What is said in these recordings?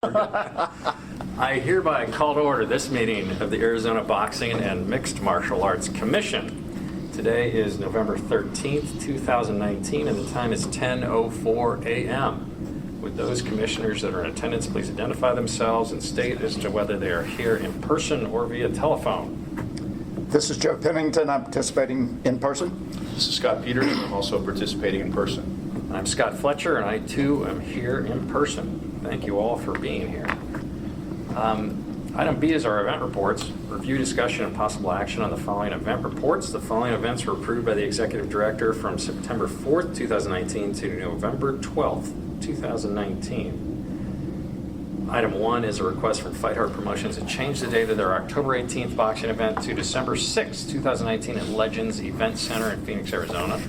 I hereby call to order this meeting of the Arizona Boxing and Mixed Martial Arts Commission. Today is November 13th, 2019, and the time is 10:04 a.m. Would those commissioners that are in attendance please identify themselves and state as to whether they are here in person or via telephone? This is Joe Pennington. I'm participating in person. This is Scott Peters. I'm also participating in person. I'm Scott Fletcher, and I too am here in person. Thank you all for being here. Item B is our event reports. Review, discussion, and possible action on the following event reports. The following events were approved by the Executive Director from September 4th, 2019 to November 12th, 2019. Item 1 is a request from Fight Hard Promotions to change the date of their October 18th boxing event to December 6th, 2019 at Legends Event Center in Phoenix, Arizona.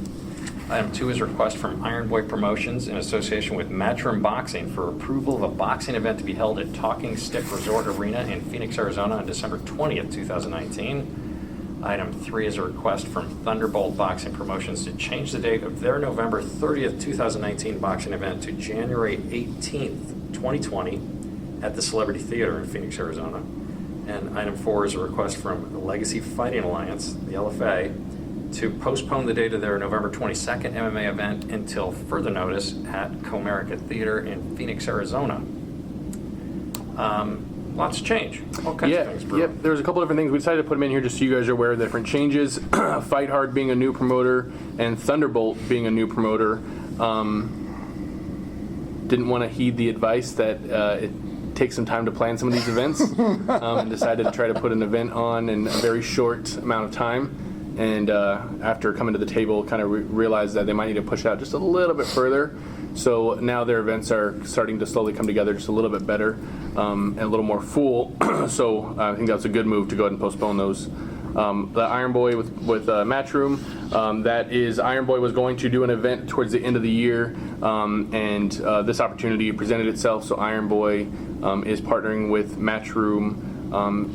Item 2 is a request from Iron Boy Promotions in association with Matchroom Boxing for approval of a boxing event to be held at Talking Stick Resort Arena in Phoenix, Arizona on December 20th, 2019. Item 3 is a request from Thunderbolt Boxing Promotions to change the date of their November 30th, 2019 boxing event to January 18th, 2020 at the Celebrity Theater in Phoenix, Arizona. And item 4 is a request from the Legacy Fighting Alliance, the LFA, to postpone the date of their November 22nd MMA event until further notice at Comerica Theater in Phoenix, Arizona. Lots of change. All kinds of things. Yep. There's a couple different things. We decided to put them in here just so you guys are aware of the different changes. Fight Hard being a new promoter and Thunderbolt being a new promoter. Didn't want to heed the advice that it takes some time to plan some of these events and decided to try to put an event on in a very short amount of time. And after coming to the table, kind of realized that they might need to push it out just a little bit further. So now their events are starting to slowly come together just a little bit better and a little more full. So I think that's a good move to go ahead and postpone those. The Iron Boy with Matchroom, that is, Iron Boy was going to do an event towards the end of the year, and this opportunity presented itself. So Iron Boy is partnering with Matchroom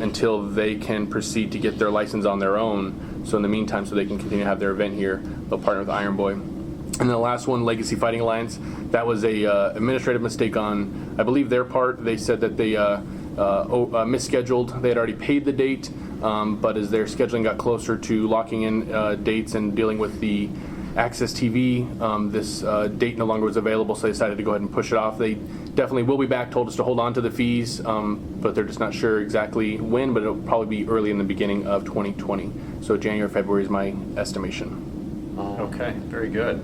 until they can proceed to get their license on their own. So in the meantime, so they can continue to have their event here, they'll partner with Iron Boy. And then the last one, Legacy Fighting Alliance, that was a administrative mistake on, I believe, their part. They said that they misscheduled. They had already paid the date, but as their scheduling got closer to locking in dates and dealing with the Access TV, this date no longer was available, so they decided to go ahead and push it off. They definitely will be back, told us to hold on to the fees, but they're just not sure exactly when, but it'll probably be early in the beginning of 2020. So January, February is my estimation. Okay, very good.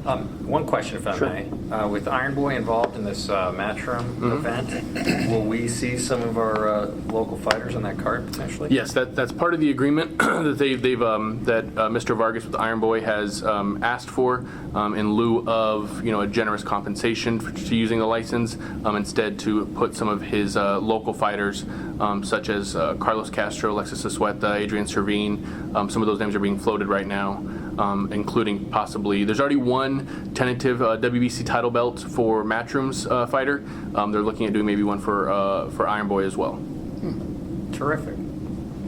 One question, if I may. With Iron Boy involved in this Matchroom event, will we see some of our local fighters on that card potentially? Yes, that's part of the agreement that Mr. Vargas with Iron Boy has asked for in lieu of a generous compensation to using the license. Instead, to put some of his local fighters, such as Carlos Castro, Alexis Asueta, Adrian Servine. Some of those names are being floated right now. Including possibly, there's already one tentative WBC title belt for Matchroom's fighter. They're looking at doing maybe one for Iron Boy as well. Terrific.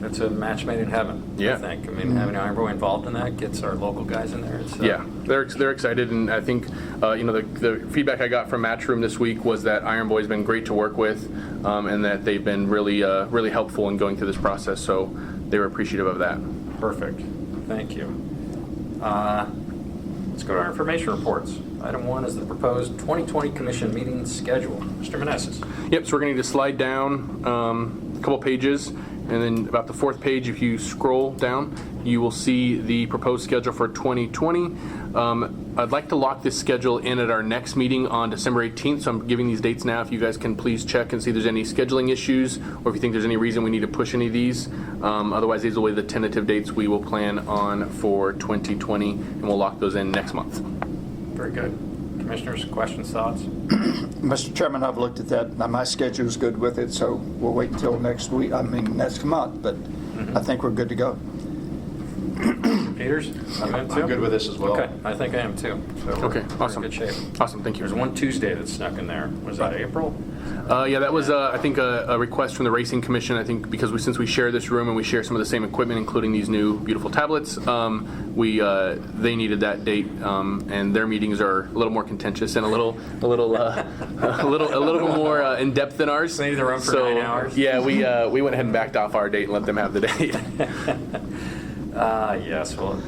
That's a match made in heaven, Yeah. I think. I mean, having Iron Boy involved in that gets our local guys in there. It's, Yeah, they're excited, and I think the feedback I got from Matchroom this week was that Iron Boy's been great to work with, and that they've been really helpful in going through this process. So they were appreciative of that. Perfect. Thank you. Let's go to our information reports. Item 1 is the proposed 2020 Commission meeting schedule. Mr. Meneses. Yep, so we're going to need to slide down a couple pages, and then about the 4th page, if you scroll down, you will see the proposed schedule for 2020. I'd like to lock this schedule in at our next meeting on December 18th, so I'm giving these dates now. If you guys can please check and see if there's any scheduling issues, or if you think there's any reason we need to push any of these. Otherwise, these will be the tentative dates we will plan on for 2020, and we'll lock those in next month. Very good. Commissioners, questions, thoughts? Mr. Chairman, I've looked at that. Now, my schedule is good with it, so we'll wait until next month, but I think we're good to go. Peters, you in too? I'm good with this as well. Okay, I think I am too. So we're- Okay, we're awesome. in good shape. Awesome, thank you. There's one Tuesday that snuck in there. Was that April? Yeah, that was, I think, a request from the Racing Commission. I think because since we share this room and we share some of the same equipment, including these new beautiful tablets, they needed that date, and their meetings are a little more contentious and a little more in depth than ours. They need the room for 9 hours. Yeah, we went ahead and backed off our date and let them have the date. Yes, well,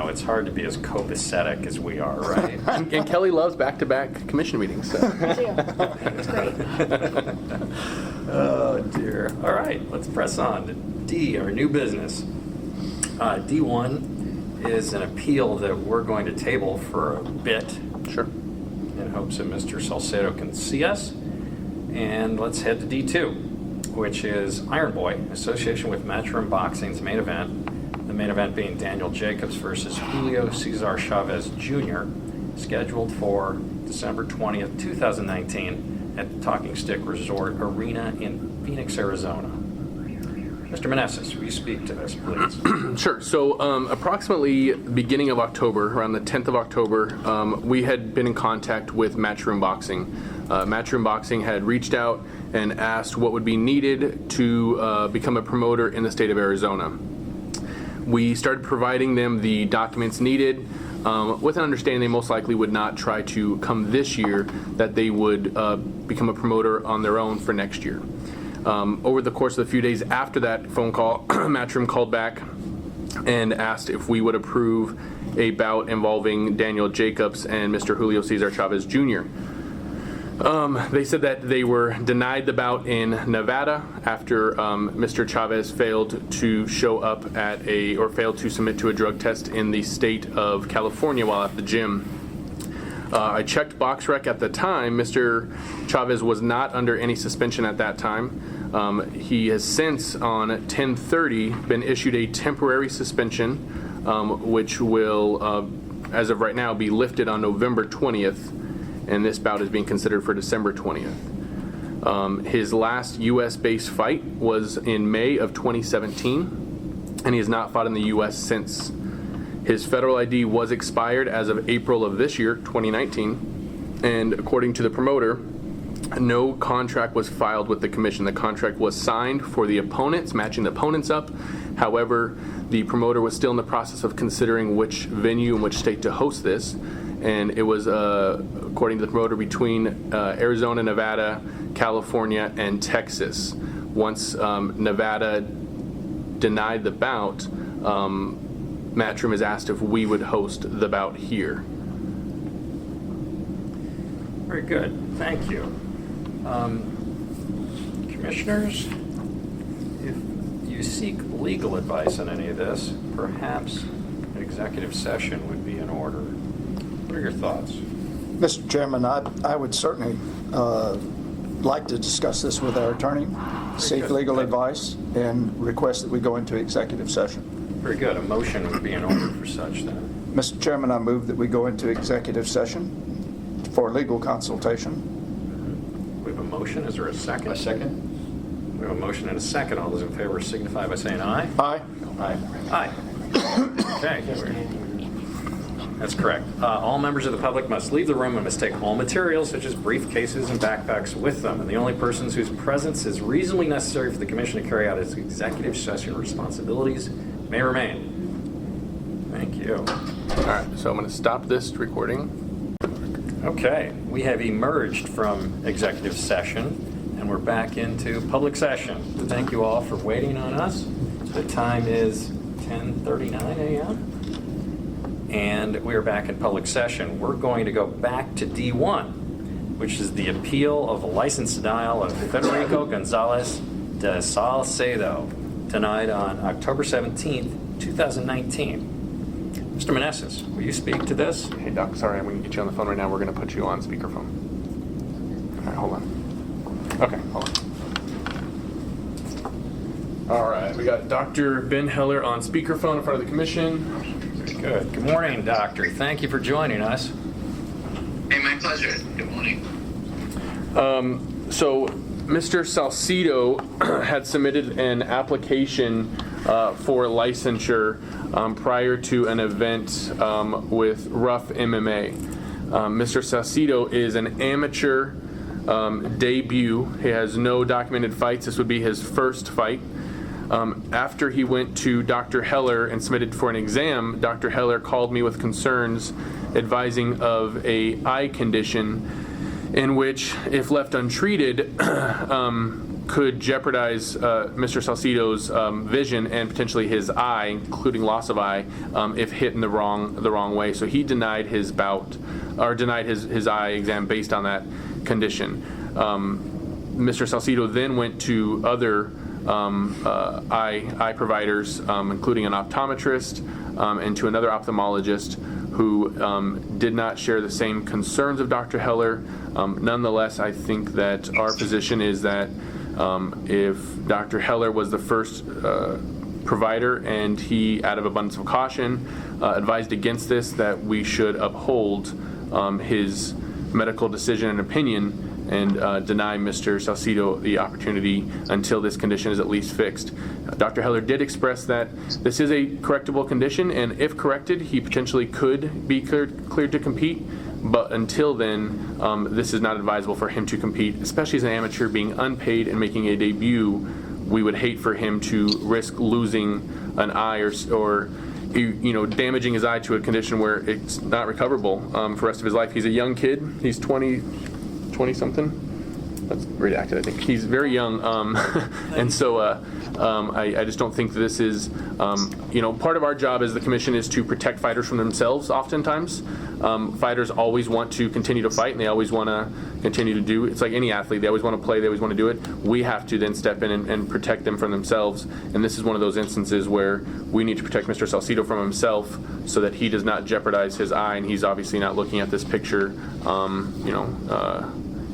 it's hard to be as copacetic as we are, right? And Kelly loves back-to-back commission meetings. So. It's great. Oh, dear. All right, let's press on to D, our new business. D1 is an appeal that we're going to table for a bit Sure. in hopes that Mr. Salcedo can see us. And let's head to D2, which is Iron Boy, association with Matchroom Boxing's main event. The main event being Daniel Jacobs versus Julio Cesar Chavez Jr., scheduled for December 20th, 2019 at the Talking Stick Resort Arena in Phoenix, Arizona. Mr. Meneses, will you speak to this, please? Sure. So approximately beginning of October, around the 10th of October, we had been in contact with Matchroom Boxing. Matchroom Boxing had reached out and asked what would be needed to become a promoter in the state of Arizona. We started providing them the documents needed with an understanding they most likely would not try to come this year, that they would become a promoter on their own for next year. Over the course of a few days after that phone call, Matchroom called back and asked if we would approve a bout involving Daniel Jacobs and Mr. Julio Cesar Chavez Jr. They said that they were denied the bout in Nevada after Mr. Chavez failed to show up failed to submit to a drug test in the state of California while at the gym. I checked BoxRec at the time. Mr. Chavez was not under any suspension at that time. He has since, on 10/30, been issued a temporary suspension, which will, as of right now, be lifted on November 20th. And this bout is being considered for December 20th. His last U.S.-based fight was in May of 2017, and he has not fought in the U.S. since. His federal ID was expired as of April of this year, 2019, and according to the promoter, no contract was filed with the commission. The contract was signed for the opponents, matching the opponents up. However, the promoter was still in the process of considering which venue and which state to host this. And it was, according to the promoter, between Arizona, Nevada, California, and Texas. Once Nevada denied the bout, Matchroom has asked if we would host the bout here. Very good. Thank you. Commissioners, if you seek legal advice on any of this, perhaps an executive session would be in order. What are your thoughts? Mr. Chairman, I would certainly like to discuss this with our attorney, seek good. legal advice, and request that we go into executive session. Very good. A motion would be in order for such then. Mr. Chairman, I move that we go into executive session for legal consultation. We have a motion. Is there a second? A second? We have a motion and a second. All those in favor signify by saying aye. Aye. Aye. Aye. Okay. That's correct. All members of the public must leave the room and must take all materials, such as briefcases and backpacks, with them. And the only persons whose presence is reasonably necessary for the commission to carry out its executive session responsibilities may remain. Thank you. All right, so I'm going to stop this recording. Okay, we have emerged from executive session, and we're back into public session. Thank you all for waiting on us. The time is 10:39 a.m. and we are back in public session. We're going to go back to D1, which is the appeal of a license denial of Federico Gonzalez de Salcedo, denied on October 17th, 2019. Mr. Meneses, will you speak to this? Hey, Doc, sorry, I'm going to get you on the phone right now. We're going to put you on speakerphone. All right, hold on. Okay, hold on. All right, we got Dr. Ben Heller on speakerphone in front of the commission. Very good. Good morning, doctor. Thank you for joining us. Hey, my pleasure. Good morning. So, Mr. Salcedo had submitted an application for licensure prior to an event with Rough MMA. Mr. Salcido is an amateur debut. He has no documented fights. This would be his first fight. After he went to Dr. Heller and submitted for an exam, Dr. Heller called me with concerns advising of a eye condition in which, if left untreated, could jeopardize Mr. Salcido's vision and potentially his eye, including loss of eye, if hit in the wrong way. So he denied his denied his eye exam based on that condition. Mr. Salcido then went to other eye providers, including an optometrist and to another ophthalmologist who did not share the same concerns of Dr. Heller. Nonetheless, I think that our position is that if Dr. Heller was the first provider and he, out of abundance of caution, advised against this, that we should uphold his medical decision and opinion and deny Mr. Salcido the opportunity until this condition is at least fixed. Dr. Heller did express that this is a correctable condition, and if corrected, he potentially could be cleared to compete. But until then, this is not advisable for him to compete, especially as an amateur being unpaid and making a debut. We would hate for him to risk losing an eye or damaging his eye to a condition where it's not recoverable for the rest of his life. He's a young kid. He's 20-something. That's redacted, I think. He's very young, and so I just don't think this is, part of our job as the commission is to protect fighters from themselves oftentimes. Fighters always want to continue to fight, and they always want to continue to do, it's like any athlete, they always want to play, they always want to do it. We have to then step in and protect them from themselves, and this is one of those instances where we need to protect Mr. Salcido from himself so that he does not jeopardize his eye, and he's obviously not looking at this picture,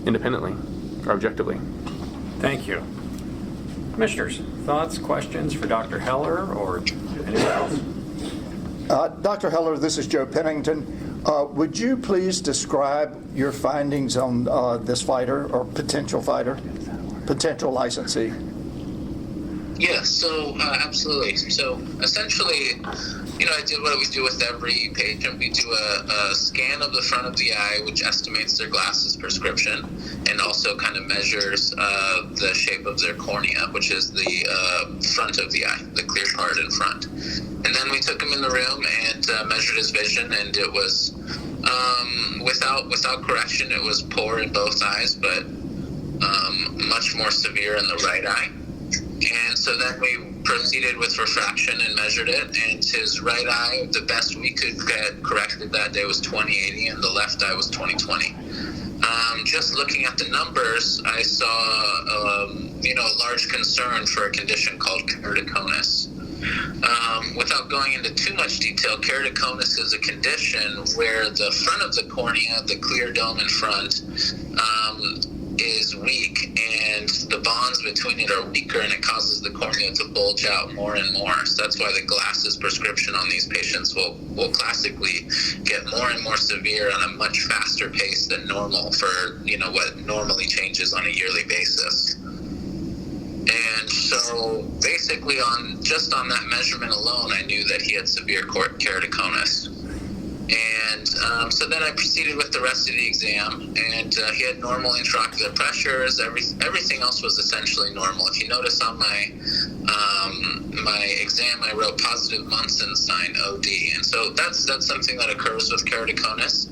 independently or objectively. Thank you. Commissioners, thoughts, questions for Dr. Heller or anyone else? Dr. Heller, this is Joe Pennington. Would you please describe your findings on this fighter or potential licensee? Yeah, so absolutely. So essentially, I did what we do with every patient. We do a scan of the front of the eye, which estimates their glasses prescription, and also kind of measures the shape of their cornea, which is the front of the eye, the clear part in front. And then we took him in the room and measured his vision, and it was without correction, it was poor in both eyes, but much more severe in the right eye. And so then we proceeded with refraction and measured it, and his right eye, the best we could get corrected that day was 20/80, and the left eye was 20/20. Just looking at the numbers, I saw a large concern for a condition called keratoconus. Without going into too much detail, keratoconus is a condition where the front of the cornea, the clear dome in front, is weak, and the bonds between it are weaker, and it causes the cornea to bulge out more and more. So that's why the glasses prescription on these patients will classically get more and more severe on a much faster pace than normal for what normally changes on a yearly basis. And so basically on that measurement alone, I knew that he had severe keratoconus. And so then I proceeded with the rest of the exam, and he had normal intraocular pressures. Everything else was essentially normal. If you notice on my exam, I wrote positive Munson sign OD, and so that's something that occurs with keratoconus.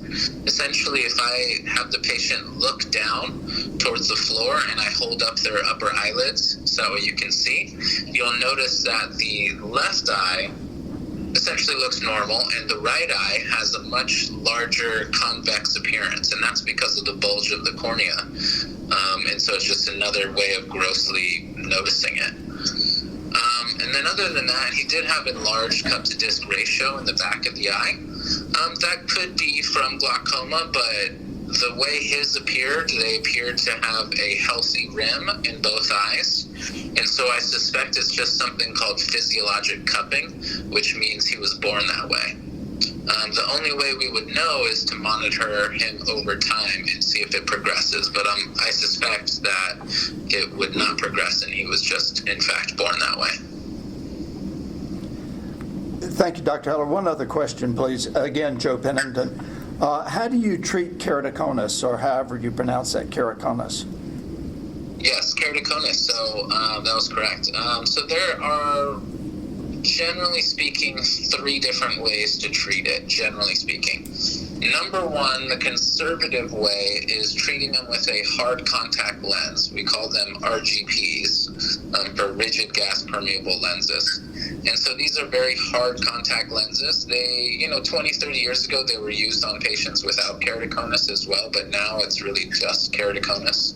Essentially, if I have the patient look down towards the floor and I hold up their upper eyelids so you can see, you'll notice that the left eye essentially looks normal, and the right eye has a much larger convex appearance, and that's because of the bulge of the cornea. And so it's just another way of grossly noticing it. And then other than that, he did have enlarged cup-to-disc ratio in the back of the eye. That could be from glaucoma, but the way his appeared, they appeared to have a healthy rim in both eyes. And so I suspect it's just something called physiologic cupping, which means he was born that way. The only way we would know is to monitor him over time and see if it progresses. But I suspect that it would not progress, and he was just, in fact, born that way. Thank you, Dr. Heller. One other question, please. Again, Joe Pennington. How do you treat keratoconus, or however you pronounce that, keratoconus? Yes, keratoconus. So that was correct. So there are, generally speaking, 3 different ways to treat it, generally speaking. Number 1, the conservative way is treating them with a hard contact lens. We call them RGPs, for rigid gas permeable lenses. And so these are very hard contact lenses. They, 20, 30 years ago, they were used on patients without keratoconus as well, but now it's really just keratoconus.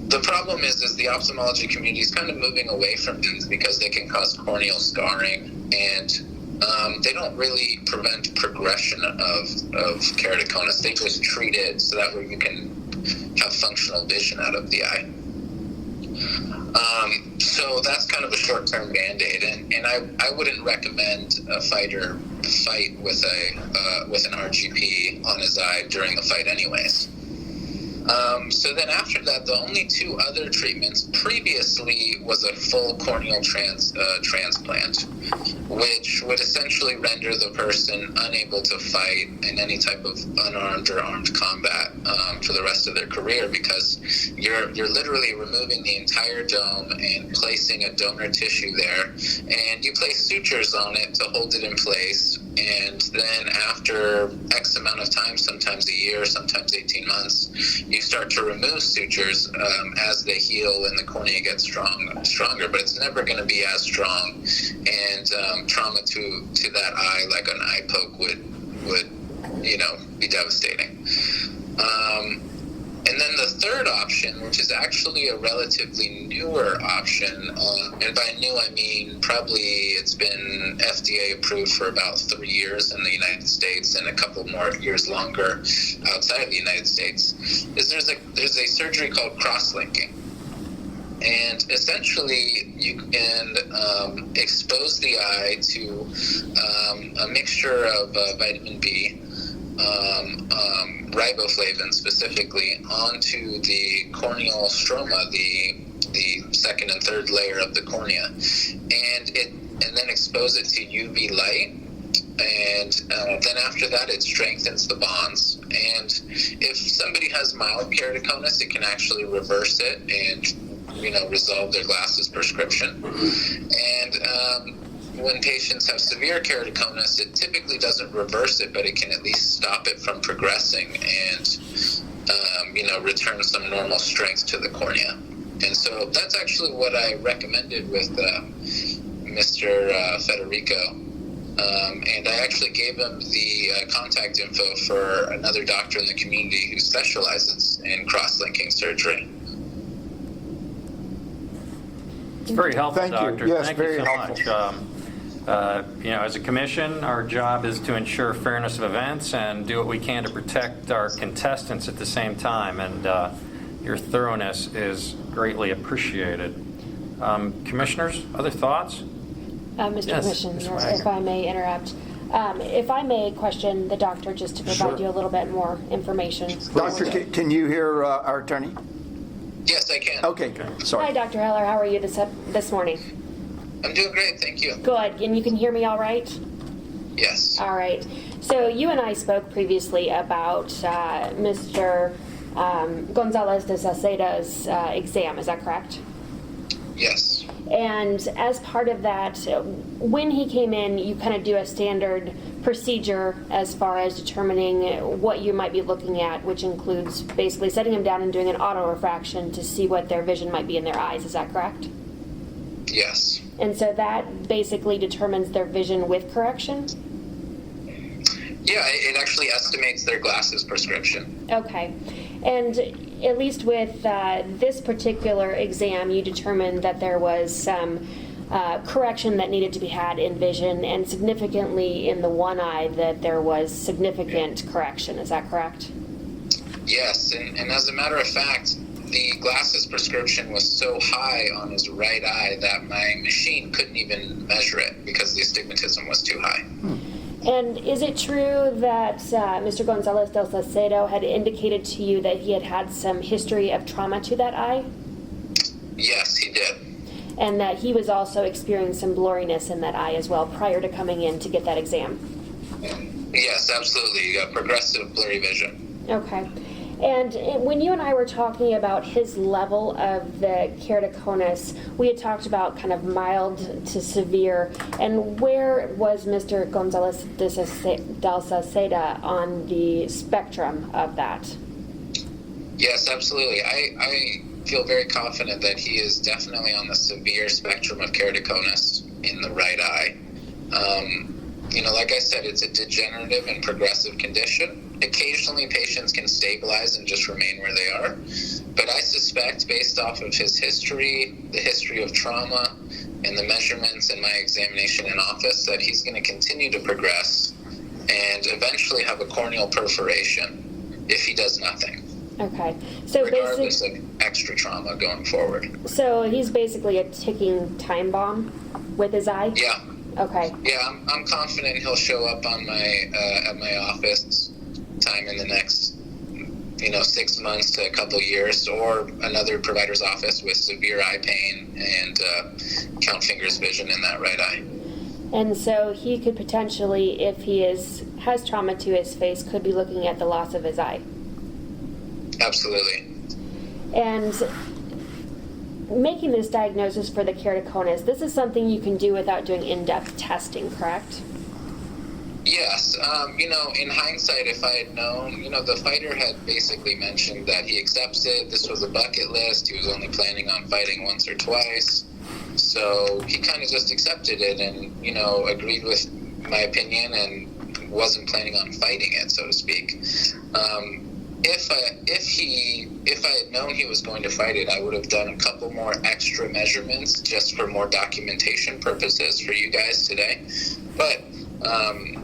The problem is the ophthalmology community is kind of moving away from these because they can cause corneal scarring, and they don't really prevent progression of keratoconus. They just treat it so that way you can have functional vision out of the eye. So that's kind of a short-term Band-Aid, and I wouldn't recommend a fighter fight with an RGP on his eye during the fight anyways. So then after that, the only 2 other treatments previously was a full corneal transplant, which would essentially render the person unable to fight in any type of unarmed or armed combat for the rest of their career, because you're literally removing the entire dome and placing a donor tissue there, and you place sutures on it to hold it in place. And then after X amount of time, sometimes a year, sometimes 18 months, you start to remove sutures as they heal and the cornea gets stronger, but it's never going to be as strong. And trauma to that eye, like an eye poke, would be devastating. And then the third option, which is actually a relatively newer option, and by new I mean probably it's been FDA approved for about 3 years in the United States and a couple more years longer outside the United States, is there's a surgery called cross-linking. And essentially, you can expose the eye to a mixture of vitamin B, riboflavin specifically, onto the corneal stroma, the second and third layer of the cornea, and then expose it to UV light. And then after that, it strengthens the bonds. And if somebody has mild keratoconus, it can actually reverse it and resolve their glasses prescription. And when patients have severe keratoconus, it typically doesn't reverse it, but it can at least stop it from progressing and return some normal strength to the cornea. And so that's actually what I recommended with Mr. Federico. And I actually gave him the contact info for another doctor in the community who specializes in cross-linking surgery. It's very helpful, Thank you. Doctor. Yes, Thank very you so helpful. much. As a commission, our job is to ensure fairness of events and do what we can to protect our contestants at the same time. And your thoroughness is greatly appreciated. Commissioners, other thoughts? Mr. Yes, Commissioner, Ms. Wagner. if I may interrupt. If I may question the doctor just to provide Sure. you a little bit more information. Doctor, can you hear our attorney? Yes, I can. Okay, sorry. Hi, Dr. Heller. How are you this morning? I'm doing great, thank you. Good. And you can hear me all right? Yes. All right. So you and I spoke previously about Mr. Gonzalez de Salcedo's exam. Is that correct? Yes. And as part of that, when he came in, you kind of do a standard procedure as far as determining what you might be looking at, which includes basically setting him down and doing an auto-refraction to see what their vision might be in their eyes. Is that correct? Yes. And so that basically determines their vision with correction? Yeah, it actually estimates their glasses prescription. Okay. And at least with this particular exam, you determined that there was some correction that needed to be had in vision, and significantly in the one eye that there was significant correction. Is that correct? Yes, and as a matter of fact, the glasses prescription was so high on his right eye that my machine couldn't even measure it because the astigmatism was too high. And is it true that Mr. Gonzalez del Salcedo had indicated to you that he had had some history of trauma to that eye? Yes, he did. and that he was also experiencing some blurriness in that eye as well prior to coming in to get that exam. Yes, absolutely. Progressive blurry vision. Okay. And when you and I were talking about his level of the keratoconus, we had talked about kind of mild to severe. And where was Mr. Gonzalez de Salceda on the spectrum of that? Yes, absolutely. I feel very confident that he is definitely on the severe spectrum of keratoconus in the right eye. Like I said, it's a degenerative and progressive condition. Occasionally, patients can stabilize and just remain where they are. But I suspect, based off of his history, the history of trauma, and the measurements in my examination in office, that he's going to continue to progress and eventually have a corneal perforation if he does nothing. Okay. So regardless of extra trauma going forward. So he's basically a ticking time bomb with his eye? Yeah. Okay. Yeah, I'm confident he'll show up on my at my office time in the next 6 months to a couple years, or another provider's office with severe eye pain and count fingers vision in that right eye. And so he could potentially, if he has trauma to his face, could be looking at the loss of his eye. Absolutely. And making this diagnosis for the keratoconus, this is something you can do without doing in-depth testing, correct? Yes. In hindsight, if I had known, the fighter had basically mentioned that he accepts it. This was a bucket list. He was only planning on fighting once or twice. So he kind of just accepted it and, agreed with my opinion and wasn't planning on fighting it, so to speak. If I had known he was going to fight it, I would have done a couple more extra measurements just for more documentation purposes for you guys today. But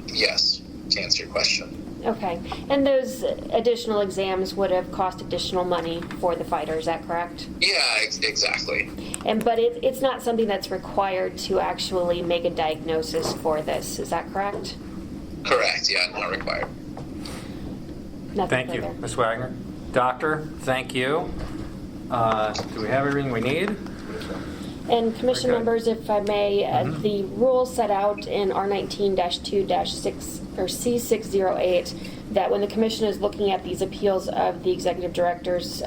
yes, to answer your question. Okay. And those additional exams would have cost additional money for the fighter, is that correct? Yeah, exactly. But it's not something that's required to actually make a diagnosis for this, is that correct? Correct, yeah, not required. Nothing Thank you, further. Ms. Wagner. Doctor, thank you. Do we have everything we need? And commission Okay. members, if I may, the rules set out in R19-2-6 or C608 that when the commission is looking at these appeals of the executive director's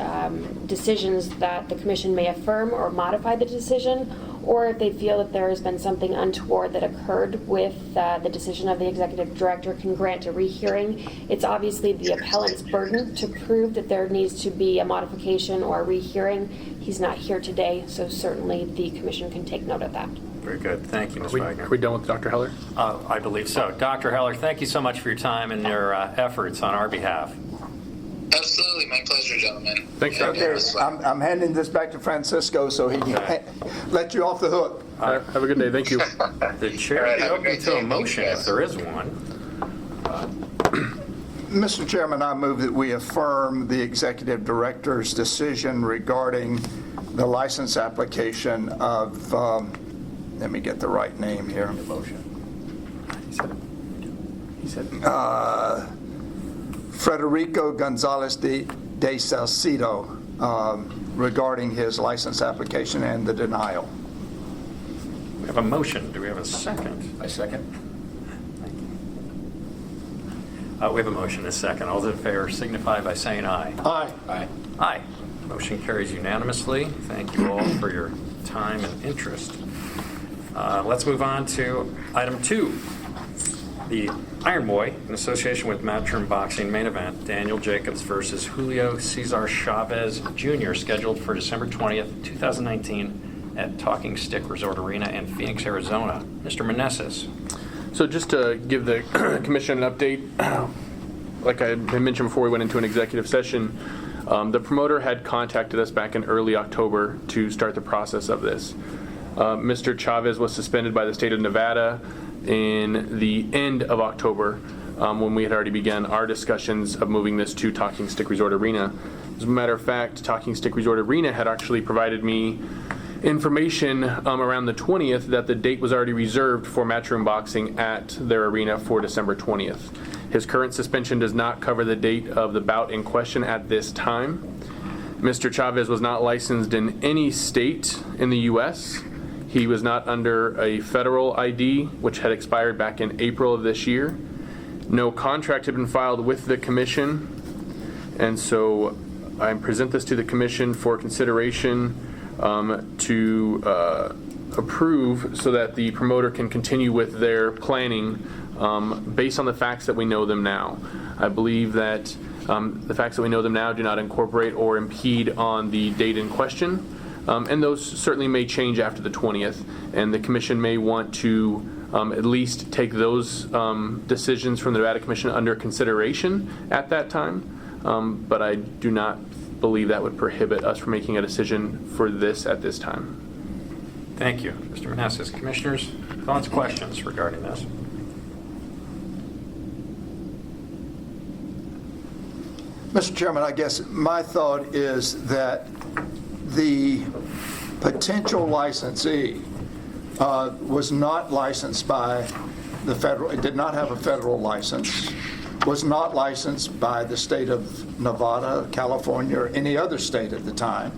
decisions, that the commission may affirm or modify the decision, or if they feel that there has been something untoward that occurred with the decision of the executive director, can grant a rehearing. It's obviously the appellant's burden to prove that there needs to be a modification or a rehearing. He's not here today, so certainly the commission can take note of that. Very good. Thank you, Ms. Are Wagner. we done with Dr. Heller? I believe so. Dr. Heller, thank you so much for your time and your efforts on our behalf. Absolutely, my pleasure, gentlemen. Thanks, Yeah, Doctor. Okay, I'm handing this back to Francisco so he can let you off the hook. All right, have a good day. Thank you. The chair All right, is have a open great to a day. motion Thanks, if there is one. Mr. Chairman, I move that we affirm the executive director's decision regarding the license application of, let me get the right name here. He said, Federico Gonzalez de Salcedo regarding his license application and the denial. We have a motion. Do we have a second? I second. We have a motion and a second. All those in favor signify by saying aye. Aye. Aye. Aye. Motion carries unanimously. Thank you all for your time and interest. Let's move on to item 2. The Iron Boy, in association with Matchroom Boxing main event, Daniel Jacobs versus Julio Cesar Chavez Jr., scheduled for December 20th, 2019 at Talking Stick Resort Arena in Phoenix, Arizona. Mr. Meneses. so just to give the commission an update, like I mentioned before we went into an executive session, the promoter had contacted us back in early October to start the process of this. Mr. Chavez was suspended by the state of Nevada in the end of October when we had already begun our discussions of moving this to Talking Stick Resort Arena. As a matter of fact, Talking Stick Resort Arena had actually provided me information around the 20th that the date was already reserved for Matchroom Boxing at their arena for December 20th. His current suspension does not cover the date of the bout in question at this time. Mr. Chavez was not licensed in any state in the U.S. He was not under a federal ID, which had expired back in April of this year. No contract had been filed with the commission, and so I present this to the commission for consideration to approve so that the promoter can continue with their planning based on the facts that we know them now. I believe that the facts that we know them now do not incorporate or impede on the date in question, and those certainly may change after the 20th, and the commission may want to at least take those decisions from the Nevada Commission under consideration at that time, but I do not believe that would prohibit us from making a decision for this at this time. Thank you, Mr. Manassas. Commissioners, thoughts, questions regarding this? Mr. Chairman, I guess my thought is that the potential licensee was not licensed by the federal, it did not have a federal license, was not licensed by the state of Nevada, California, or any other state at the time.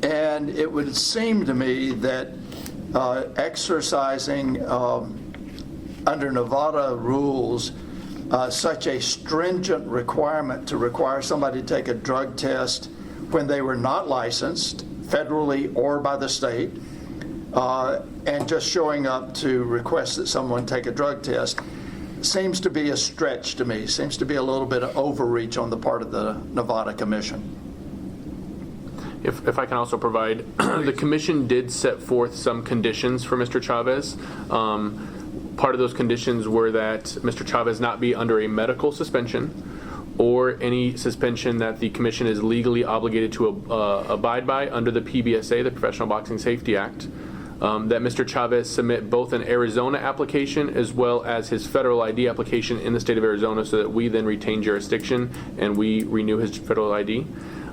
And it would seem to me that exercising under Nevada rules such a stringent requirement to require somebody to take a drug test when they were not licensed federally or by the state, and just showing up to request that someone take a drug test seems to be a stretch to me, seems to be a little bit of overreach on the part of the Nevada Commission. If I can also provide, the commission did set forth some conditions for Mr. Chavez. Part of those conditions were that Mr. Chavez not be under a medical suspension or any suspension that the commission is legally obligated to abide by under the PBSA, the Professional Boxing Safety Act. That Mr. Chavez submit both an Arizona application as well as his federal ID application in the state of Arizona so that we then retain jurisdiction and we renew his federal ID.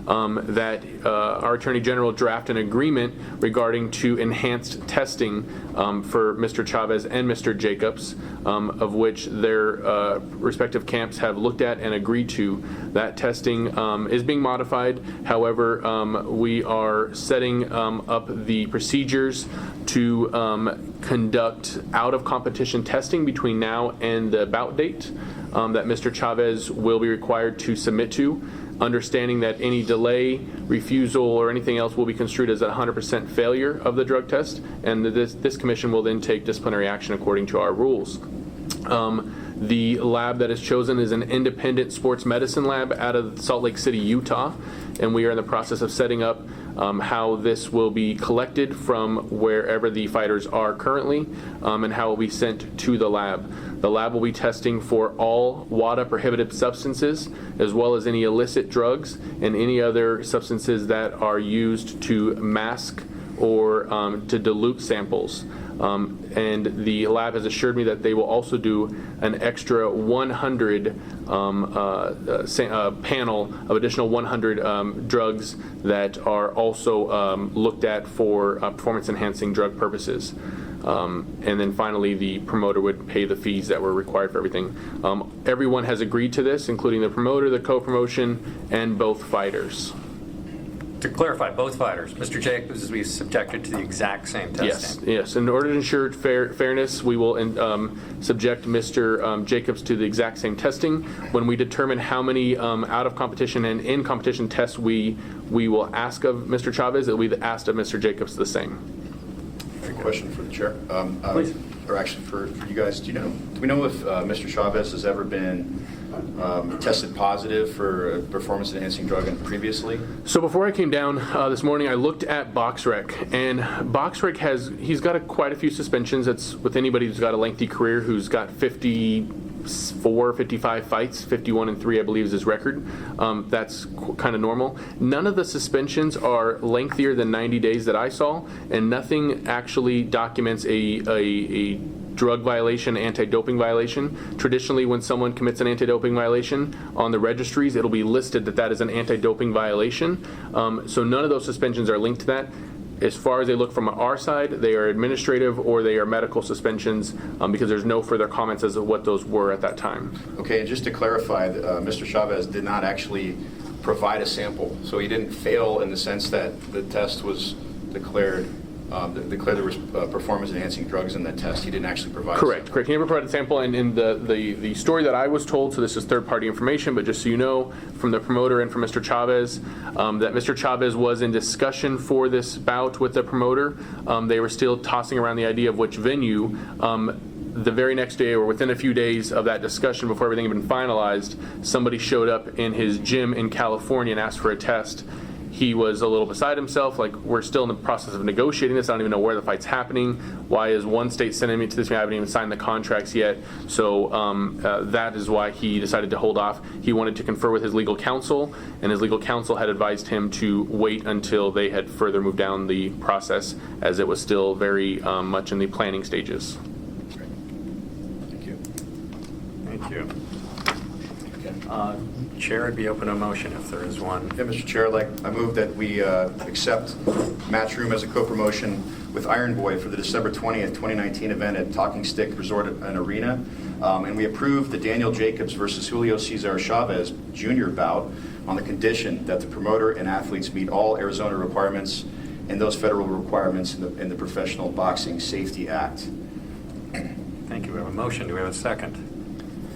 That our Attorney General draft an agreement regarding to enhanced testing for Mr. Chavez and Mr. Jacobs, of which their respective camps have looked at and agreed to. That testing is being modified. However, we are setting up the procedures to conduct out-of-competition testing between now and the bout date that Mr. Chavez will be required to submit to, understanding that any delay, refusal, or anything else will be construed as a 100% failure of the drug test, and this commission will then take disciplinary action according to our rules. The lab that is chosen is an independent sports medicine lab out of Salt Lake City, Utah, and we are in the process of setting up how this will be collected from wherever the fighters are currently, and how it will be sent to the lab. The lab will be testing for all WADA prohibited substances, as well as any illicit drugs and any other substances that are used to mask or to dilute samples. And the lab has assured me that they will also do an extra 100 panel of additional 100 drugs that are also looked at for performance-enhancing drug purposes. And then finally, the promoter would pay the fees that were required for everything. Everyone has agreed to this, including the promoter, the co-promotion, and both fighters. To clarify, both fighters, Mr. Jacobs will be subjected to the exact same testing. Yes. In order to ensure fairness, we will subject Mr. Jacobs to the exact same testing. When we determine how many out-of-competition and in-competition tests we will ask of Mr. Chavez, it will be asked of Mr. Jacobs the same. Question for the chair, Please. or actually for you guys. Do we know if Mr. Chavez has ever been tested positive for a performance-enhancing drug previously? So before I came down this morning, I looked at BoxRec, and BoxRec he's got quite a few suspensions. That's with anybody who's got a lengthy career, who's got 54, 55 fights, 51-3, I believe is his record. That's kind of normal. None of the suspensions are lengthier than 90 days that I saw, and nothing actually documents a drug violation, anti-doping violation. Traditionally, when someone commits an anti-doping violation on the registries, it'll be listed that is an anti-doping violation. So none of those suspensions are linked to that. As far as they look from our side, they are administrative or they are medical suspensions, because there's no further comments as to what those were at that time. Okay, and just to clarify, Mr. Chavez did not actually provide a sample, so he didn't fail in the sense that the test was declared declare there was performance-enhancing drugs in that test. He didn't actually provide. Correct. He never provided a sample, and in the story that I was told, so this is third-party information, but just so you know, from the promoter and from Mr. Chavez, that Mr. Chavez was in discussion for this bout with the promoter. They were still tossing around the idea of which venue. The very next day, or within a few days of that discussion, before everything had been finalized, somebody showed up in his gym in California and asked for a test. He was a little beside himself, like, we're still in the process of negotiating this. I don't even know where the fight's happening. Why is one state sending me to this? I haven't even signed the contracts yet. So that is why he decided to hold off. He wanted to confer with his legal counsel, and his legal counsel had advised him to wait until they had further moved down the process, as it was still very much in the planning stages. Thank you. Thank you. Chair would be open to a motion if there is one. Yeah, Mr. Chair, I move that we accept Matchroom as a co-promotion with Iron Boy for the December 20th, 2019 event at Talking Stick Resort and Arena. And we approve the Daniel Jacobs versus Julio Cesar Chavez Jr. bout on the condition that the promoter and athletes meet all Arizona requirements and those federal requirements in the Professional Boxing Safety Act. Thank you. We have a motion. Do we have a second?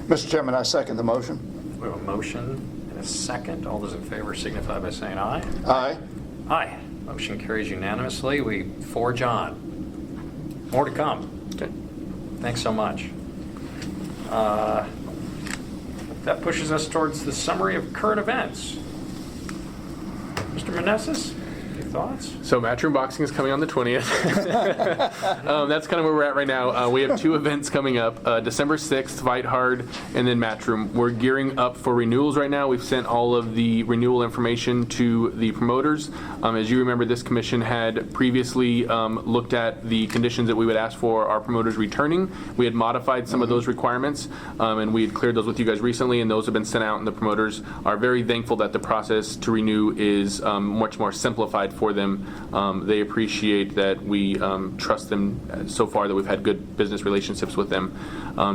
Mr. Chairman, I second the motion. We have a motion and a second. All those in favor signify by saying aye. Aye. Aye. Motion carries unanimously. We forge on. More to come. Okay. Thanks so much. That pushes us towards the summary of current events. Mr. Meneses, any thoughts? So Matchroom Boxing is coming on the 20th. That's kind of where we're at right now. We have two events coming up. December 6th, Fight Hard, and then Matchroom. We're gearing up for renewals right now. We've sent all of the renewal information to the promoters. As you remember, this commission had previously looked at the conditions that we would ask for our promoters returning. We had modified some of those requirements, and we had cleared those with you guys recently, and those have been sent out, and the promoters are very thankful that the process to renew is much more simplified for them. They appreciate that we trust them so far, that we've had good business relationships with them.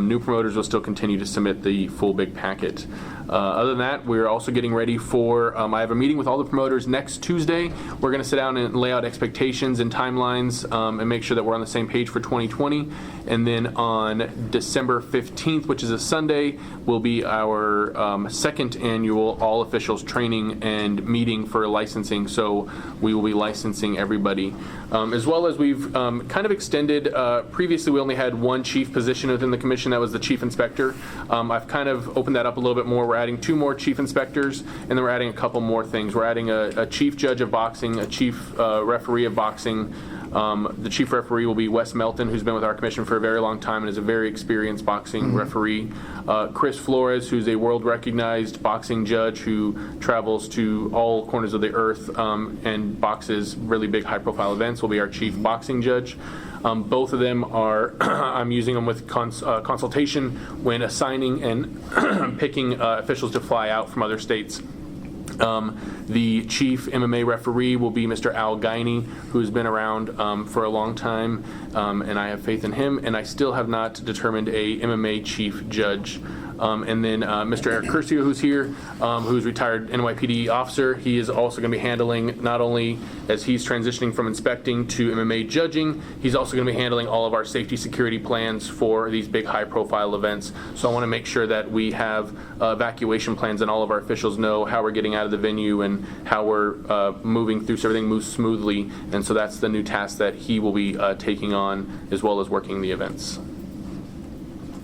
New promoters will still continue to submit the full big packet. Other than that, we're also getting ready for, I have a meeting with all the promoters next Tuesday. We're going to sit down and lay out expectations and timelines and make sure that we're on the same page for 2020. And then on December 15th, which is a Sunday, will be our second annual all officials training and meeting for licensing. So we will be licensing everybody. As well as we've kind of extended, previously we only had one chief position within the commission, that was the chief inspector. I've kind of opened that up a little bit more. We're adding 2 more chief inspectors, and then we're adding a couple more things. We're adding a chief judge of boxing, a chief referee of boxing. The chief referee will be Wes Melton, who's been with our commission for a very long time and is a very experienced boxing referee. Chris Flores, who's a world-recognized boxing judge who travels to all corners of the earth and boxes really big, high-profile events, will be our chief boxing judge. Both of them are, I'm using them with consultation when assigning and picking officials to fly out from other states. The chief MMA referee will be Mr. Al Guiney, who's been around for a long time, and I have faith in him, and I still have not determined a MMA chief judge. And then Mr. Eric Curcio, who's here, who's retired NYPD officer. He is also going to be handling, not only as he's transitioning from inspecting to MMA judging, he's also going to be handling all of our safety security plans for these big high-profile events. So I want to make sure that we have evacuation plans and all of our officials know how we're getting out of the venue and how we're moving through so everything moves smoothly. And so that's the new task that he will be taking on, as well as working the events.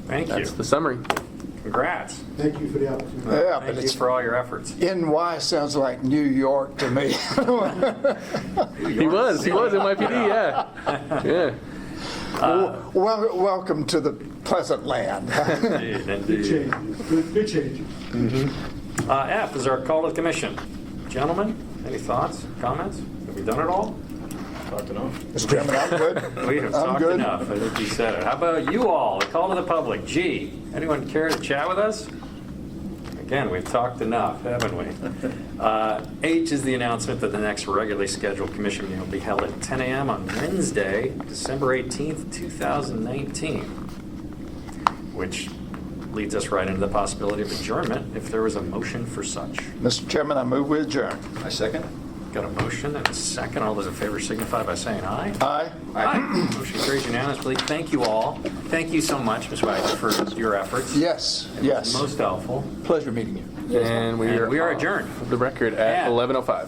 Thank you. That's the summary. Congrats. Thank you for the opportunity. Yeah, but Thank you it's for all your efforts. NY sounds like New York to me. He was NYPD, yeah. Welcome to the pleasant land. Indeed, Good indeed. changes. Good changes. F is our call to the commission. Gentlemen, any thoughts, comments? Have we done it all? Talked enough. Mr. Chairman, I'm good. We have I'm talked good. enough. I think you said it. How about you all? The call to the public. G, anyone care to chat with us? Again, we've talked enough, haven't we? H is the announcement that the next regularly scheduled commission meeting will be held at 10 a.m. on Wednesday, December 18th, 2019, which leads us right into the possibility of adjournment if there was a motion for such. Mr. Chairman, I move we adjourn. I second. Got a motion and a second. All those in favor signify by saying aye. Aye. Aye. Motion carries unanimously. Thank you all. Thank you so much, Ms. Wagner, for your efforts. Yes, yes. Most helpful. Pleasure meeting you. And we And are we are adjourned. for the record at Yeah. 11:05.